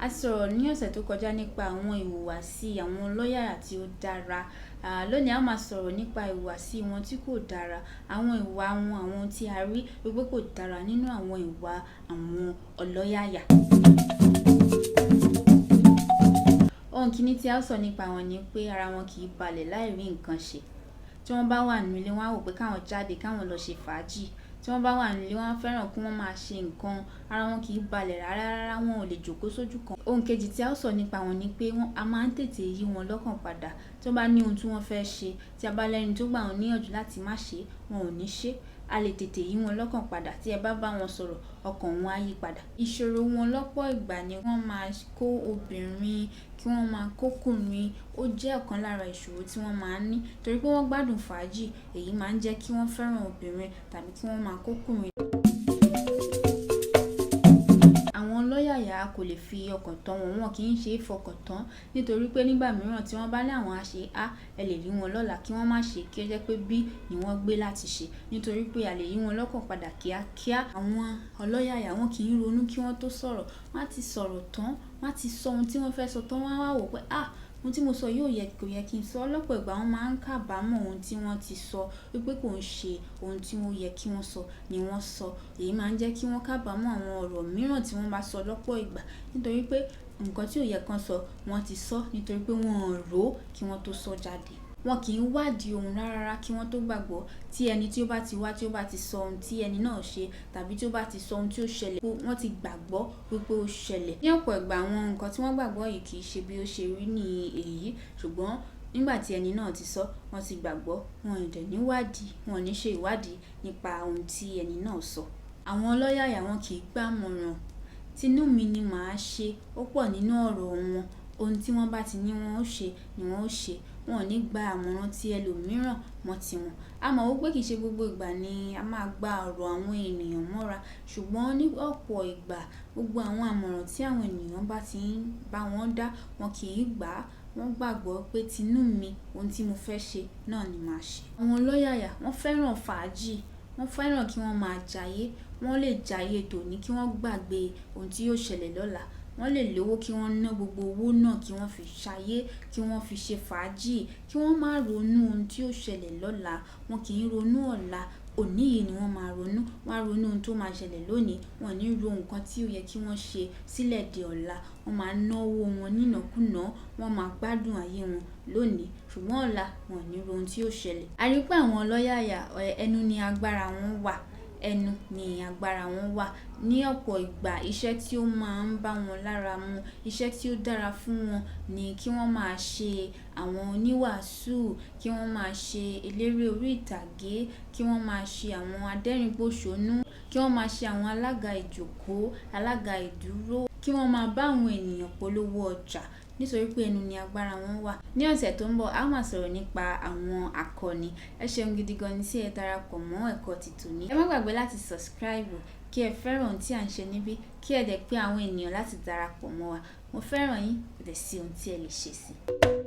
A sọ̀rọ̀ ní ọ̀sẹ̀ tó kọjá nípa àwọn ìhùwàsí àwọn ọlọ́yàyà tí ó dára. Lónìí a máa sọ̀rọ̀ nípa ìhùwàsí wọn tí kò dára, àwọn ìwà wọn, àwọn tí a rí wípé kò dára nínú àwọn ìwà àwọn ọlọ́yàyà. Ohun kìíní tí a sọ nípa wọn ni pé ara wọn kì í balẹ̀ láì rí nǹkan ṣe. Tí wọ́n bá wà nínú ilé, wọ́n á wò pé káwọn jáde, káwọn lọ ṣe fàájì. Tí wọ́n bá wà nílé, wọ́n fẹ́ràn kí wọ́n máa ṣe nǹkan, ara wọn kì í balẹ̀ rárá, wọn ò lè jókòó sójú kan. Ohun kejì tí a sọ nípa wọn ni pé a máa ń tètè yí wọn lọ́kàn padà. Tí wọ́n bá ní ohun tí wọ́n fẹ́ ṣe, tí a bá lẹ́ni tó gbà wọ́n níyànjú láti má ṣe, wọn ò ní ṣe. A lè tètè yí wọn lọ́kàn padà tí ẹ bá bá wọn sọ̀rọ̀, ọkàn wọn á yí padà. Ìṣòro wọn lọ́pọ̀ ìgbà ni wọ́n máa kó obìnrin, kí wọ́n máa kókùnrin. Ó jẹ́ ọ̀kan lára ìṣòro tí wọ́n máa ń ní torí pé wọ́n gbádùn fàájì. Èyí máa ń jẹ́ kí wọ́n fẹ́ràn obìnrin tàbí kí wọ́n máa kókùnrin. Àwọn ọlọ́yàyà kò lè fi ọkàn tán wọn kì í ṣe é fọkàn tán nítorí pé nígbà mìíràn tí wọ́n bá ní àwọn á ṣe A, ẹ lè rí wọn lọ́la kí wọ́n má ṣe kí ó jẹ́ pé B ni wọ́n gbé láti ṣe nítorí pé a lè yí wọn lọ́kàn padà kíákíá. Àwọn ọlọ́yàyà wọn kì í ronú kí wọ́n tó sọ̀rọ̀. Wọ́n á ti sọ̀rọ̀ tán, wọ́n á ti sọ ohun tí wọ́n fẹ́ sọ tán, wọ́n á wá wò pé ohun tí mo sọ kò yẹ kí n sọ. Lọ́pọ̀ ìgbà wọ́n máa ń kábàámọ̀ ohun tí wọ́n ti sọ wípé kò ń ṣe ohun tí ó yẹ kí wọ́n sọ ni wọ́n sọ. Èyí máa ń jẹ́ kí wọ́n kábàámọ̀ àwọn ọ̀rọ̀ mìíràn tí wọ́n bá sọ lọ́pọ̀ ìgbà nítorí pé nǹkan tí ò yẹ kán sọ wọ́n ti sọ nítorí pé wọ́n ò rò ó kí wọ́n tó sọ jáde. Wọn kì í wádìí ohun rárá kí wọ́n tó gbàgbọ́. Tí ẹni tí ó bá ti wá, tí ó bá ti sọ ohun tí ẹni náà ṣe tàbí tí ó bá ti sọ ohun tí ó ṣẹlẹ̀, wọ́n ti gbàgbọ́ wípé ó ṣẹlẹ̀. Ní ọ̀pọ̀ ìgbà àwọn nǹkan tí wọ́n gbàgbọ́ yìí kì í ṣe bí ó ṣe rí ní èyí, ṣùgbọ́n nígbà tí ẹni náà ti sọ, wọ́n ti gbàgbọ́. Wọn ò dẹ̀ ní wádìí, wọn ò ní ṣe ìwádìí nípa ohun tí ẹni náà sọ. Àwọn ọlọ́yàyà wọn kì í gbàmọ̀ràn. Tinú mi ni màá ṣe, ó pọ̀ nínú ọ̀rọ̀ wọn. Ohun tí wọ́n bá ti ní wọn ó ṣe ni wọ́n ó ṣe. Wọn ò ní gba àmọ̀ràn tí ẹlòmíràn mọ́ tiwọn. A mọ̀ wípé kì í ṣe gbogbo ìgbà ni a máa gba ọ̀rọ̀ àwọn ènìyàn mọ́ra, ṣùgbọ́n ní ọ̀pọ̀ ìgbà gbogbo àwọn àmọ̀ràn tí àwọn ènìyàn bá ti ń bá wọn dá, wọn kì í gbà á. Wọ́n gbàgbọ́ pé tinú mi, ohun tí mo fẹ́ ṣe náà ni màá ṣe. Àwọn ọlọ́yàyà wọ́n fẹ́ràn fàájì, wọ́n fẹ́ràn kí wọ́n máa jayé. Wọ́n lè jayé tòní kí wọ́n gbàgbé ohun tí yóò ṣẹlẹ̀ lọ́la. Wọ́n lè lówó kí wọ́n ná gbogbo owó náà kí wọ́n fi ṣayé, kí wọ́n fi ṣe fàájì, kí wọ́n má ronú ohun tí yóò ṣẹlẹ̀ lọ́la. Wọn kì í ronú ọ̀la. Òní yìí ni wọ́n máa ronú. Wọ́n á ronú ohun tó máa ṣẹlẹ̀ lónìí. Wọn ò ní ro nǹkan tí ó yẹ kí wọ́n ṣe sílẹ̀ di ọ̀la. Wọ́n máa ná owó wọn nínàkúnàá. Wọ́n máa gbádùn ayé wọn lónìí, ṣùgbọ́n ọ̀la wọn ò ní ro ohun tí yóò ṣẹlẹ̀. A rí pé àwọn ọlọ́yàyà ẹnu ni agbára wọn wà. Ẹnu ni agbára wọn wà. Ní ọ̀pọ̀ ìgbà iṣẹ́ tí ó máa ń bá wọn lára mu, iṣẹ́ tí ó dára fún wọn ni kí wọ́n máa ṣe àwọn oníwàásù, kí wọ́n máa ṣe eléré orí ìtàgé, kí wọ́n máa ṣe àwọn adẹ́rìnpòṣónú, kí wọ́n máa ṣe àwọn alága ìjókòó, alága ìdúró, kí wọ́n máa bá àwọn ènìyàn polówó ọjà nítorí pé ẹnu ni agbára wọn wà. Ní ọ̀sẹ̀ tó ń bọ̀, a máa sọ̀rọ̀ nípa àwọn akọni. Ẹ ṣeun gidi gan ni tí ẹ darapọ̀ mọ́ ẹ̀kọ́ ti tòní. Ẹ má gbàgbé láti subscribe kí ẹ fẹ́ràn ohun tí à ń ṣe níbí, kí ẹ dẹ̀ pé àwọn ènìyàn láti darapọ̀ mọ́ wa. Mo fẹ́ràn yín, kò dẹ̀ sí ohun tí ẹ lè ṣe sí i.